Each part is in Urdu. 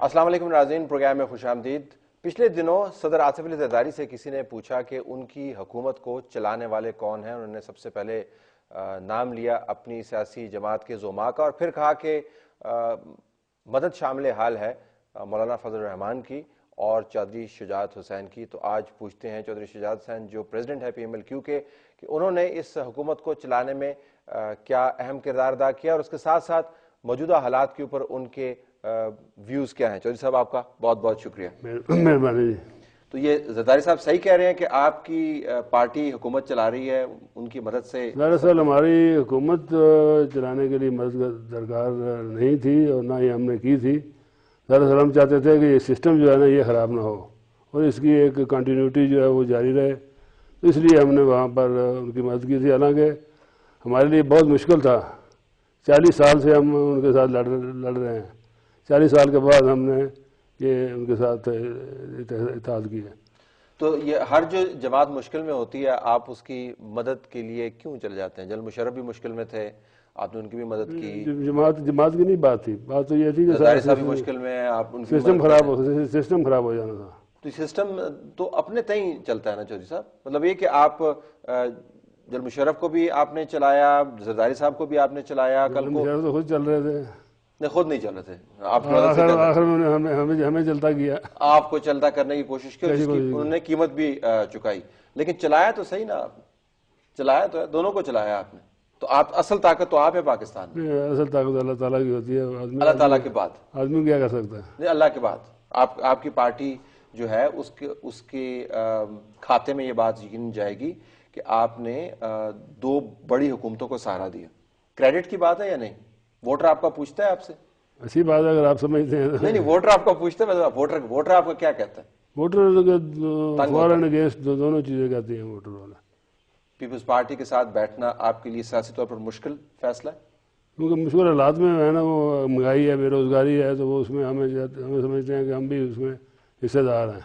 السلام علیکم ناظرین، پروگرام میں خوش آمدید۔ پچھلے دنوں صدر آصف علی زرداری سے کسی نے پوچھا کہ ان کی حکومت کو چلانے والے کون ہیں۔ انہوں نے سب سے پہلے نام لیا اپنی سیاسی جماعت کے زعماء کا، اور پھر کہا کہ مدد شامل حال ہے مولانا فضل الرحمان کی اور چودھری شجاعت حسین کی۔ تو آج پوچھتے ہیں چودھری شجاعت حسین جو پریزیڈنٹ ہے PMLQ کے، کہ انہوں نے اس حکومت کو چلانے میں کیا اہم کردار ادا کیا، اور اس کے ساتھ ساتھ موجودہ حالات کے اوپر ان کے ویوز کیا ہیں۔ چودھری صاحب آپ کا بہت بہت شکریہ۔ مہربانی جی۔ تو یہ زرداری صاحب صحیح کہہ رہے ہیں کہ آپ کی پارٹی حکومت چلا رہی ہے، ان کی مدد سے؟ دراصل ہماری حکومت چلانے کے لیے مدد درکار نہیں تھی اور نہ ہی ہم نے کی تھی۔ دراصل ہم چاہتے تھے کہ یہ سسٹم جو ہے نا یہ خراب نہ ہو اور اس کی ایک کنٹینیوٹی جو ہے وہ جاری رہے، تو اس لیے ہم نے وہاں پر ان کی مدد کی تھی۔ حالانکہ ہمارے لیے بہت مشکل تھا، 40 سال سے ہم ان کے ساتھ لڑ رہے ہیں، 40 سال کے بعد ہم نے یہ ان کے ساتھ اتحاد کیا۔ تو یہ ہر جو جماعت مشکل میں ہوتی ہے آپ اس کی مدد کے لیے کیوں چلے جاتے ہیں؟ جنرل مشرف بھی مشکل میں تھے، آپ نے ان کی بھی مدد کی۔ جماعت کی نہیں بات تھی، بات تو یہ تھی کہ زرداری صاحب بھی مشکل میں ہیں، آپ ان کی سسٹم خراب ہو جانا تھا۔ تو سسٹم تو اپنے تئیں چلتا ہے نا چودھری صاحب، مطلب یہ کہ آپ جنرل مشرف کو بھی آپ نے چلایا، زرداری صاحب کو بھی آپ نے چلایا، کل کو مشرف تو خود چل رہے تھے، نہیں خود نہیں چل رہے تھے، آپ آخر میں ہمیں چلتا کیا، آپ کو چلتا کرنے کی کوشش کی، جس کی انہوں نے قیمت بھی چکائی، لیکن چلایا تو صحیح نا، آپ چلایا تو ہے، دونوں کو چلایا آپ نے۔ تو آپ اصل طاقت تو آپ ہے پاکستان میں، اصل طاقت اللہ تعالیٰ کی ہوتی ہے، اللہ تعالیٰ کے بعد آدمی کیا کر سکتا ہے؟ نہیں، اللہ کے بعد آپ کی پارٹی جو ہے اس کے کھاتے میں یہ بات یقین جائے گی کہ آپ نے 2 بڑی حکومتوں کو سہارا دیا۔ کریڈٹ کی بات ہے یا نہیں؟ ووٹر آپ کا پوچھتا ہے آپ سے؟ اچھی بات ہے اگر آپ سمجھتے ہیں۔ نہیں، ووٹر آپ کا پوچھتا ہے، ووٹر آپ کا کیا کہتا ہے؟ ووٹر فار اینڈ اگینسٹ دونوں چیزیں کہتی ہیں ووٹر والا۔ پیپلز پارٹی کے ساتھ بیٹھنا آپ کے لیے سیاسی طور پر مشکل فیصلہ ہے؟ کیونکہ مشکل حالات میں ہے نا، وہ مہنگائی ہے، بے روزگاری ہے، تو وہ اس میں ہمیں سمجھتے ہیں کہ ہم بھی اس میں حصے دار ہیں۔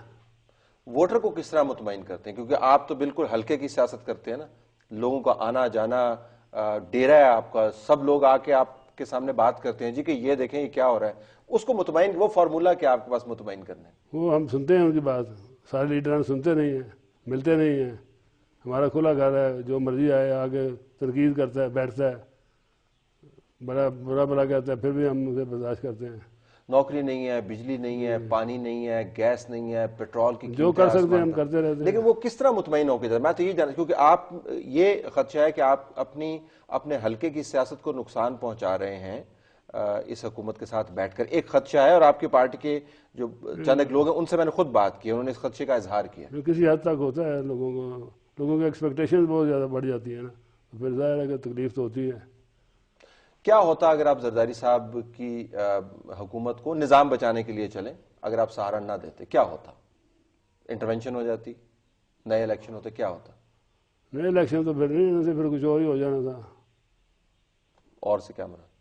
ووٹر کو کس طرح مطمئن کرتے ہیں؟ کیونکہ آپ تو بالکل ہلکے کی سیاست کرتے ہیں نا، لوگوں کا آنا جانا ڈیرا ہے آپ کا، سب لوگ آ کے آپ کے سامنے بات کرتے ہیں جی کہ یہ دیکھیں یہ کیا ہو رہا ہے، اس کو مطمئن، وہ فارمولا کیا آپ کے پاس مطمئن کرنے ہے؟ وہ ہم سنتے ہیں ان کی بات، سارے لیڈران سنتے نہیں ہیں، ملتے نہیں ہیں۔ ہمارا کھلا گھر ہے، جو مرضی آئے آگے تنقید کرتا ہے، بیٹھتا ہے، برا بلا کہتا ہے، پھر بھی ہم اسے برداشت کرتے ہیں۔ نوکری نہیں ہے، بجلی نہیں ہے، پانی نہیں ہے، گیس نہیں ہے، پیٹرول کی جو کر سکتے ہیں ہم کرتے رہتے ہیں۔ لیکن وہ کس طرح مطمئن ہو کے جاتا ہے؟ میں تو یہ جانتا، کیونکہ آپ یہ خدشہ ہے کہ آپ اپنے حلقے کی سیاست کو نقصان پہنچا رہے ہیں اس حکومت کے ساتھ بیٹھ کر، ایک خدشہ ہے، اور آپ کی پارٹی کے جو چند ایک لوگ ہیں ان سے میں نے خود بات کی، انہوں نے اس خدشے کا اظہار کیا۔ جو کسی حد تک ہوتا ہے، لوگوں کی ایکسپیکٹیشن بہت زیادہ بڑھ جاتی ہے نا، تو پھر ظاہر ہے کہ تکلیف تو ہوتی ہے۔ کیا ہوتا اگر آپ زرداری صاحب کی حکومت کو نظام بچانے کے لیے چلیں، اگر آپ سہارا نہ دیتے کیا ہوتا؟ انٹرونشن ہو جاتی، نئے الیکشن ہوتے، کیا ہوتا؟ نئے الیکشن تو پھر نہیں، پھر کچھ اور ہی ہو جانا تھا۔ اور سے کیا مراد؟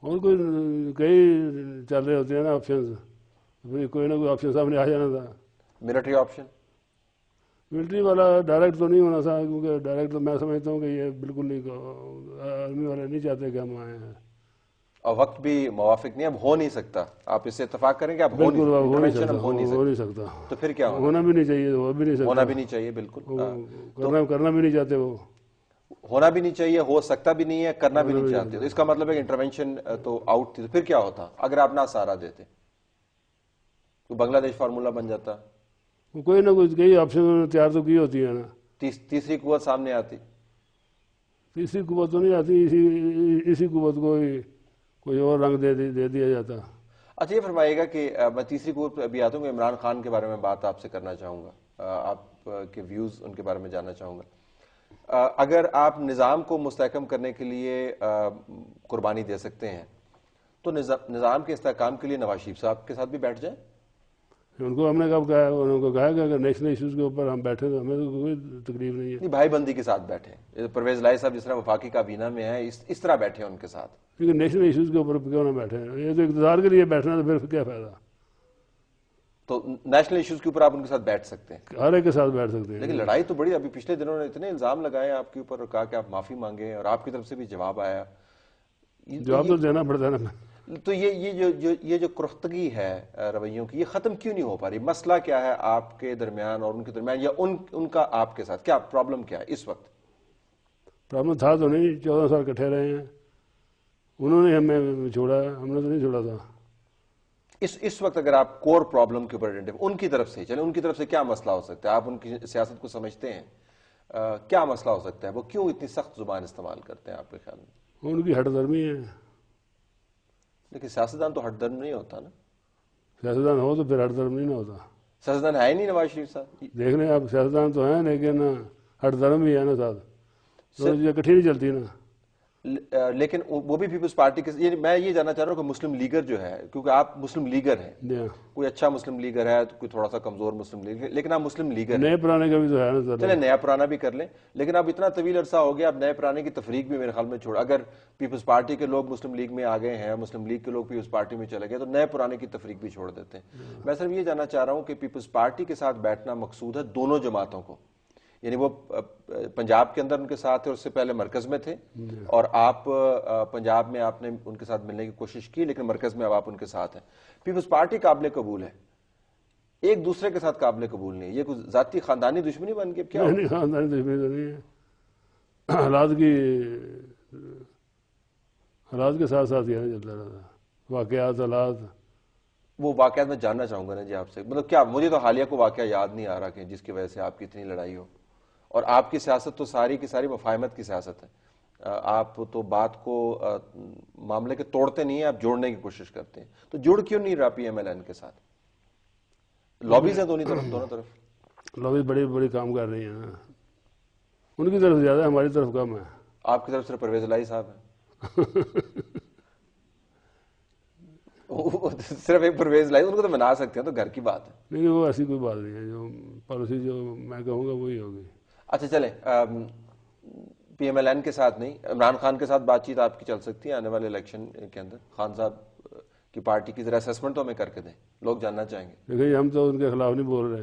اور کئی چل رہے ہوتے ہیں نا آپشنز، پھر کوئی نہ کوئی آپشن سامنے آ جانا تھا۔ Military option? ملٹری والا ڈائریکٹ تو نہیں ہونا تھا، کیونکہ ڈائریکٹ تو میں سمجھتا ہوں کہ یہ بالکل نہیں، آرمی والے نہیں چاہتے کہ ہم آئے ہیں، اور وقت بھی موافق نہیں، اب ہو نہیں سکتا۔ آپ اس سے اتفاق کریں کہ اب ہو نہیں سکتا، تو پھر کیا ہونا بھی نہیں چاہیے، ہو بھی نہیں سکتا، ہونا بھی نہیں چاہیے، بالکل کرنا بھی نہیں چاہتے، وہ ہونا بھی نہیں چاہیے، ہو سکتا بھی نہیں ہے، کرنا بھی نہیں چاہتے، تو اس کا مطلب ہے انٹرونشن تو آؤٹ تھی۔ تو پھر کیا ہوتا اگر آپ نہ سہارا دیتے؟ تو بنگلہ دیش فارمولا بن جاتا، کوئی نہ کوئی کئی آپشن تیار تو کی ہوتی ہے نا۔ تیسری قوت سامنے آتی؟ تیسری قوت تو نہیں آتی، اسی قوت کو کوئی اور رنگ دے دیا جاتا۔ اچھا یہ فرمائیے گا کہ میں تیسری قوت پہ ابھی آتا ہوں، عمران خان کے بارے میں بات آپ سے کرنا چاہوں گا، آپ کے ویوز ان کے بارے میں جاننا چاہوں گا۔ اگر آپ نظام کو مستحکم کرنے کے لیے قربانی دے سکتے ہیں تو نظام کے استحکام کے لیے نواز شریف صاحب کے ساتھ بھی بیٹھ جائیں؟ ان کو ہم نے کب کہا ہے، انہوں کو کہا کہ اگر نیشنل ایشوز کے اوپر ہم بیٹھے تو ہمیں تو کوئی تکلیف نہیں ہے۔ بھائی بندی کے ساتھ بیٹھے، پرویز لائی صاحب جس طرح وفاقی کابینہ میں ہیں اس طرح بیٹھے ان کے ساتھ، لیکن نیشنل ایشوز کے اوپر کیوں نہ بیٹھے ہیں؟ یہ تو اقتدار کے لیے بیٹھنا، تو پھر کیا فائدہ؟ تو نیشنل ایشوز کے اوپر آپ ان کے ساتھ بیٹھ سکتے ہیں، ہر ایک کے ساتھ بیٹھ سکتے ہیں، لیکن لڑائی تو بڑی، ابھی پچھلے دنوں نے اتنے الزام لگائے آپ کے اوپر اور کہا کہ آپ معافی مانگیں، اور آپ کی طرف سے بھی جواب آیا۔ جواب تو دینا پڑتا ہے نا۔ تو یہ جو کرختگی ہے رویوں کی، یہ ختم کیوں نہیں ہو پا رہی؟ مسئلہ کیا ہے آپ کے درمیان اور ان کے درمیان، یا ان کا آپ کے ساتھ کیا پرابلم کیا ہے اس وقت؟ پرابلم تھا تو نہیں، 14 سال کٹھے رہے ہیں، انہوں نے ہمیں چھوڑا، ہم نے تو نہیں چھوڑا تھا۔ اس وقت اگر آپ کور پرابلم کے اوپر ان کی طرف سے چلیں، ان کی طرف سے کیا مسئلہ ہو سکتا ہے؟ آپ ان کی سیاست کو سمجھتے ہیں، کیا مسئلہ ہو سکتا ہے؟ وہ کیوں اتنی سخت زبان استعمال کرتے ہیں آپ کے خیال میں؟ ان کی ہٹ درمی ہے۔ لیکن سیاستدان تو ہٹ درم نہیں ہوتا نا۔ سیاستدان ہو تو پھر ہٹ درم نہیں ہوتا۔ سیاستدان ہے ہی نہیں نواز شریف صاحب۔ دیکھ لیں آپ، سیاستدان تو ہیں لیکن ہٹ درم بھی ہے نا ساتھ، تو یہ کٹھی نہیں چلتی نا۔ لیکن وہ بھی پیپلز پارٹی کے، میں یہ جاننا چاہ رہا ہوں کہ مسلم لیگر جو ہے، کیونکہ آپ مسلم لیگر ہیں، کوئی اچھا مسلم لیگر ہے تو کوئی تھوڑا سا کمزور مسلم لیگر، لیکن آپ مسلم لیگر ہیں۔ نئے پرانے کا بھی تو ہے نا سر۔ چلیں نیا پرانا بھی کر لیں، لیکن اب اتنا طویل عرصہ ہو گیا، اب نئے پرانے کی تفریق بھی میرے خیال میں چھوڑ، اگر پیپلز پارٹی کے لوگ مسلم لیگ میں آ گئے ہیں، مسلم لیگ کے لوگ پیپلز پارٹی میں چلے گئے، تو نئے پرانے کی تفریق بھی چھوڑ دیتے ہیں۔ میں صرف یہ جاننا چاہ رہا ہوں کہ پیپلز پارٹی کے ساتھ بیٹھنا مقصود ہے دونوں جماعتوں کو، یعنی وہ پنجاب کے اندر ان کے ساتھ تھے، اس سے پہلے مرکز میں تھے، اور آپ پنجاب میں آپ نے ان کے ساتھ ملنے کی کوشش کی، لیکن مرکز میں اب آپ ان کے ساتھ ہیں۔ پیپلز پارٹی قابل قبول ہے، ایک دوسرے کے ساتھ قابل قبول نہیں ہے، یہ کوئی ذاتی خاندانی دشمنی بن کے کیا؟ نہیں، خاندانی دشمنی تو نہیں ہے، حالات کے ساتھ ساتھ یہ چلتا رہتا، واقعات، حالات۔ وہ واقعات میں جاننا چاہوں گا نا جی آپ سے، مطلب کیا، مجھے تو حالیہ کو واقعہ یاد نہیں آ رہا کہ جس کی وجہ سے آپ کی اتنی لڑائی ہو، اور آپ کی سیاست تو ساری کی ساری مفاہمت کی سیاست ہے، آپ تو بات کو معاملے کے توڑتے نہیں ہیں، آپ جوڑنے کی کوشش کرتے ہیں، تو جڑ کیوں نہیں رہا پی ایم ایل این کے ساتھ؟ لابیز ہیں دونوں طرف، لابیز بڑی بڑی کام کر رہی ہیں، ان کی طرف زیادہ، ہماری طرف کم ہے۔ آپ کی طرف صرف پرویز الہی صاحب ہیں، صرف ایک پرویز الہی، ان کو تو منا سکتے ہیں، تو گھر کی بات ہے۔ لیکن وہ ایسی کوئی بات نہیں ہے، جو پالیسی جو میں کہوں گا وہی ہوگی۔ اچھا چلیں، پی ایم ایل این کے ساتھ نہیں، عمران خان کے ساتھ بات چیت آپ کی چل سکتی ہے آنے والے الیکشن کے اندر؟ خان صاحب کی پارٹی کی ذرا اسیسمنٹ تو ہمیں کر کے دیں، لوگ جاننا چاہیں گے۔ دیکھیں ہم تو ان کے خلاف نہیں بول رہے،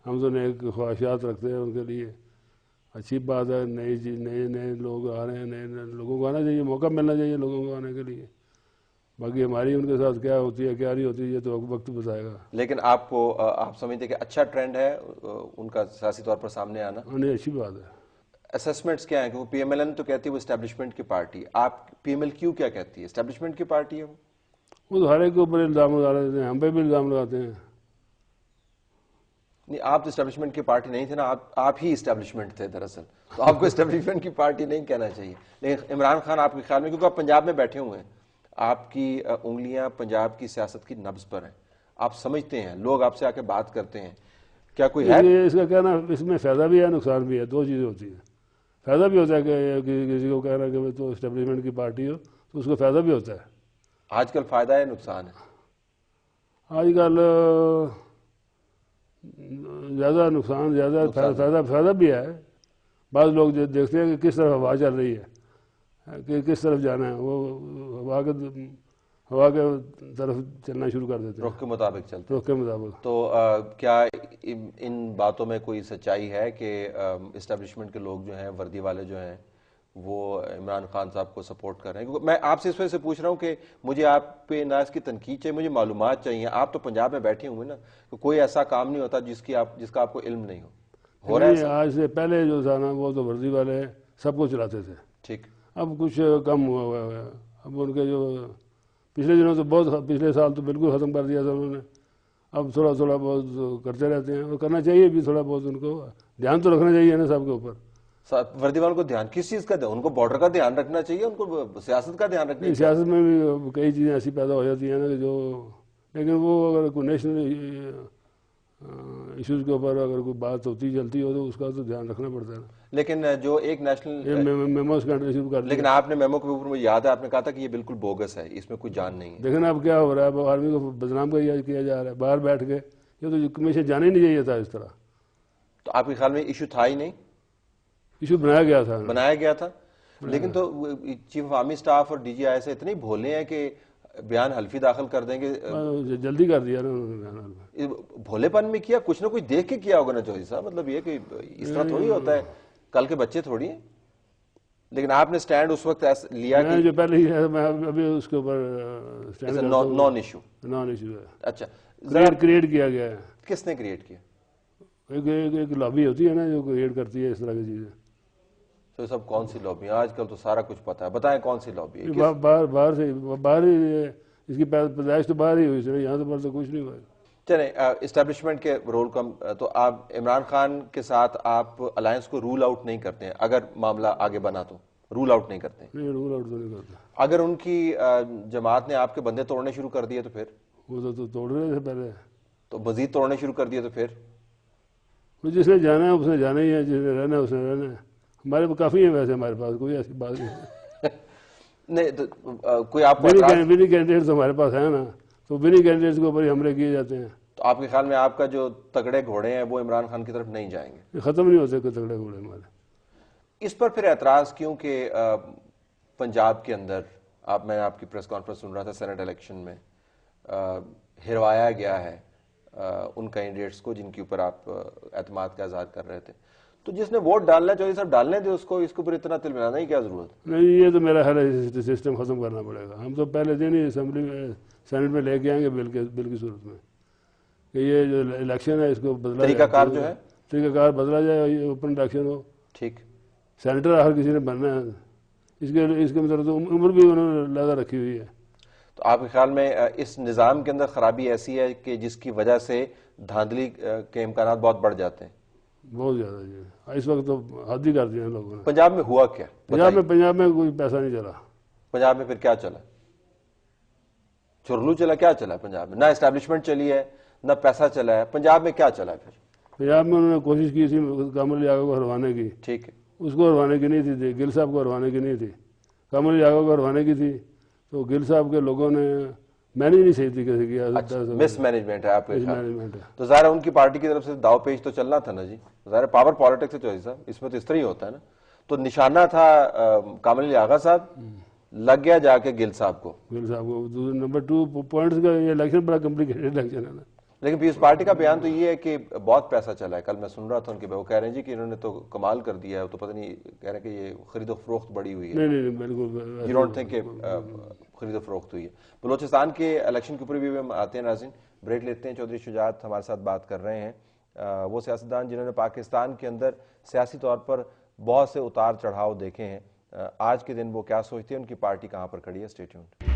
ہم تو نیک خواہشات رکھتے ہیں ان کے لیے، اچھی بات ہے، نئے لوگ آ رہے ہیں، نئے لوگوں کو آنا چاہیے، موقع ملنا چاہیے لوگوں کو آنے کے لیے، باقی ہماری ان کے ساتھ کیا ہوتی ہے کیا نہیں ہوتی ہے یہ تو وقت بتائے گا۔ لیکن آپ سمجھتے کہ اچھا ٹرینڈ ہے ان کا سیاسی طور پر سامنے آنا؟ نہیں، اچھی بات ہے۔ اسیسمنٹس کیا ہیں کہ وہ پی ایم ایل این تو کہتی ہے وہ اسٹیبلشمنٹ کی پارٹی، آپ پی ایم ایل کیو کیا کہتی ہے؟ اسٹیبلشمنٹ کی پارٹی ہے وہ تو ہر ایک کے اوپر الزام لگا دیتے ہیں، ہم پہ بھی الزام لگاتے ہیں۔ نہیں، آپ تو اسٹیبلشمنٹ کی پارٹی نہیں تھے نا، آپ ہی اسٹیبلشمنٹ تھے دراصل، تو آپ کو اسٹیبلشمنٹ کی پارٹی نہیں کہنا چاہیے۔ لیکن عمران خان آپ کے خیال میں، کیونکہ آپ پنجاب میں بیٹھے ہوئے ہیں، آپ کی انگلیاں پنجاب کی سیاست کی نبض پر ہیں، آپ سمجھتے ہیں، لوگ آپ سے آ کے بات کرتے ہیں، کیا کوئی ہے؟ اس کا کہنا، اس میں فائدہ بھی ہے نقصان بھی ہے، دو چیزیں ہوتی ہیں۔ فائدہ بھی ہوتا ہے کہ کسی کو کہنا کہ تو اسٹیبلشمنٹ کی پارٹی ہو تو اس کو فائدہ بھی ہوتا ہے۔ آج کل فائدہ ہے نقصان ہے؟ آج کل زیادہ نقصان زیادہ، فائدہ بھی ہے۔ بعض لوگ دیکھتے ہیں کہ کس طرف ہوا چل رہی ہے، کہ کس طرف جانا ہے، وہ ہوا کے طرف چلنا شروع کر دیتے ہیں، رخ کے مطابق چلتے ہیں۔ رخ کے مطابق۔ تو کیا ان باتوں میں کوئی سچائی ہے کہ اسٹیبلشمنٹ کے لوگ جو ہیں، وردی والے جو ہیں، وہ عمران خان صاحب کو سپورٹ کر رہے ہیں؟ کیونکہ میں آپ سے اس وجہ سے پوچھ رہا ہوں کہ مجھے آپ پہ نہ اس کی تنقید چاہیے، مجھے معلومات چاہیے۔ آپ تو پنجاب میں بیٹھے ہوئے نا، کہ کوئی ایسا کام نہیں ہوتا جس کا آپ کو علم نہیں ہو رہا ہے؟ آج سے پہلے جو تھا نا، وہ تو وردی والے سب کو چلاتے تھے، ٹھیک، اب کچھ کم ہوا ہے۔ اب ان کے جو پچھلے دنوں تو بہت، پچھلے سال تو بالکل ختم کر دیا تھا انہوں نے، اب تھوڑا تھوڑا بہت کرتے رہتے ہیں، اور کرنا چاہیے بھی، تھوڑا بہت ان کو دھیان تو رکھنا چاہیے نا سب کے اوپر۔ وردی والوں کو دھیان کس چیز کا دھیان؟ ان کو بارڈر کا دھیان رکھنا چاہیے، ان کو سیاست کا دھیان رکھنا چاہیے۔ سیاست میں بھی کئی چیزیں ایسی پیدا ہو جاتی ہیں نا کہ جو، لیکن وہ اگر کوئی نیشنل ایشوز کے اوپر اگر کوئی بات ہوتی چلتی ہو تو اس کا تو دھیان رکھنا پڑتا ہے نا۔ لیکن جو ایک نیشنل میموز کنٹری شروع کر دی، لیکن آپ نے میمو کے اوپر مجھے یاد ہے آپ نے کہا تھا کہ یہ بالکل بوگس ہے، اس میں کوئی جان نہیں ہے۔ دیکھنا اب کیا ہو رہا ہے، اب آرمی کو بدنام کیا جا رہا ہے باہر بیٹھ کے، یہ تو کمیشن جانے ہی نہیں چاہیے تھا اس طرح۔ تو آپ کے خیال میں ایشو تھا ہی نہیں؟ ایشو بنایا گیا تھا، لیکن تو چیف آف آرمی سٹاف اور ڈی جی آئی سے اتنے بھولے ہیں کہ بیان حلفی داخل کر دیں گے، جلدی کر دیا نا انہوں نے۔ بھولے پن میں کیا، کچھ نہ کچھ دیکھ کے کیا ہوگا نا جوہری صاحب، مطلب یہ کہ اس طرح تھوڑی ہوتا ہے، کل کے بچے تھوڑی ہیں، لیکن آپ نے سٹینڈ اس وقت لیا میں جو پہلے ہی ہے میں ابھی اس کے اوپر سٹینڈ نان ایشو ہے. اچھا کریٹ کیا گیا ہے. کس نے کریٹ کیا؟ ایک لابی ہوتی ہے نا جو کریٹ کرتی ہے اس طرح کی چیزیں. تو سب کون سی لابی؟ آج کل تو سارا کچھ پتا ہے، بتائیں کون سی لابی ہے؟ باہر ہی اس کی پیدائش تو باہر ہی ہوئی تھی، یہاں تو کچھ نہیں ہوا. چلیں اسٹیبلشمنٹ کے رول کو تو آپ عمران خان کے ساتھ آپ الائنس کو رول آؤٹ نہیں کرتے ہیں؟ اگر معاملہ آگے بنا تو رول آؤٹ نہیں کرتے؟ نہیں، رول آؤٹ تو نہیں کرتے. اگر ان کی جماعت نے آپ کے بندے توڑنے شروع کر دیے تو پھر؟ وہ تو توڑ رہے تھے پہلے. تو مزید توڑنے شروع کر دیے تو پھر؟ جس نے جانا ہے اس نے جانا ہی ہے، جس نے رہنا ہے اس نے رہنا ہے. ہمارے پاس کافی ہے ویسے، ہمارے پاس کوئی ایسی بات نہیں. نہیں تو کوئی آپ کو ونی کینڈیڈیٹس ہمارے پاس ہیں نا، تو ونی کینڈیڈیٹس کے اوپر ہی حملے کیے جاتے ہیں. تو آپ کے خیال میں آپ کا جو تگڑے گھوڑے ہیں وہ عمران خان کی طرف نہیں جائیں گے؟ ختم نہیں ہوتے کوئی تگڑے گھوڑے ہمارے. اس پر پھر اعتراض کیوں کہ پنجاب کے اندر میں آپ کی پریس کانفرنس سن رہا تھا، سینٹ الیکشن میں ہروایا گیا ہے ان کینڈیڈیٹس کو جن کے اوپر آپ اعتماد کا اظہار کر رہے تھے. تو جس نے ووٹ ڈالنا ہے چودھری صاحب ڈالنے دے اس کو اوپر اتنا تل ملانا ہی کیا ضرورت؟ نہیں، یہ تو میرا خیال ہے سسٹم ختم کرنا پڑے گا. ہم تو پہلے دن ہی اسمبلی میں سینٹ میں لے کے آئیں گے بل کی صورت میں کہ یہ جو الیکشن ہے اس کو بدلا طریقہ کار جو ہے طریقہ کار بدلا جائے، یہ اوپن الیکشن ہو. ٹھیک. سینیٹر ہر کسی نے بننا ہے. اس کے مطلب تو عمر بھی انہوں نے لگا رکھی ہوئی ہے. تو آپ کے خیال میں اس نظام کے اندر خرابی ایسی ہے کہ جس کی وجہ سے دھاندلی کے امکانات بہت بڑھ جاتے ہیں؟ بہت زیادہ جی. اس وقت تو حد ہی کر دیا لوگوں نے. پنجاب میں ہوا کیا؟ پنجاب میں کوئی پیسہ نہیں چلا. پنجاب میں پھر کیا چلا؟ چرلو چلا؟ کیا چلا پنجاب میں؟ نہ اسٹیبلشمنٹ چلی ہے نہ پیسہ چلا ہے. پنجاب میں کیا چلا ہے پھر؟ پنجاب میں انہوں نے کوشش کی تھی کامل یاگو کو ہروانے کی. ٹھیک ہے. اس کو ہروانے کی نہیں تھی، گل صاحب کو ہروانے کی نہیں تھی. کامل یاگو کو ہروانے کی تھی تو گل صاحب کے لوگوں نے مینج نہیں صحیح طریقے سے کیا. مس مینجمنٹ ہے آپ کے خیال؟ مینجمنٹ ہے. تو ظاہر ان کی پارٹی کی طرف سے داؤ پیچ تو چلنا تھا نا جی. ظاہر پاور پالیٹکس ہے چودھری صاحب، اس میں تو اس طرح ہی ہوتا ہے نا. تو نشانہ تھا کامل یاغا صاحب، لگ گیا جا کے گل صاحب کو. نمبر 2 پوائنٹس کا یہ الیکشن بڑا کمپلیکیٹڈ الیکشن ہے نا. لیکن پیپلز پارٹی کا بیان تو یہ ہے کہ بہت پیسہ چلا ہے. کل میں سن رہا تھا ان کے، وہ کہہ رہے ہیں جی کہ انہوں نے تو کمال کر دیا ہے. تو پتہ نہیں، کہہ رہے ہیں کہ یہ خرید و فروخت بڑی ہوئی ہے. نہیں بالکل. یو ڈونٹ تھنک کہ خرید و فروخت ہوئی ہے؟ بلوچستان کے الیکشن کے اوپر بھی ہم آتے ہیں ناظرین. بریک لیتے ہیں. چودھری شجاعت ہمارے ساتھ بات کر رہے ہیں، وہ سیاستدان جنہوں نے پاکستان کے اندر سیاسی طور پر بہت سے اتار چڑھاؤ دیکھے ہیں. آج کے دن وہ کیا سوچتے ہیں، ان کی پارٹی کہاں پر کھڑی ہے. Stay tuned.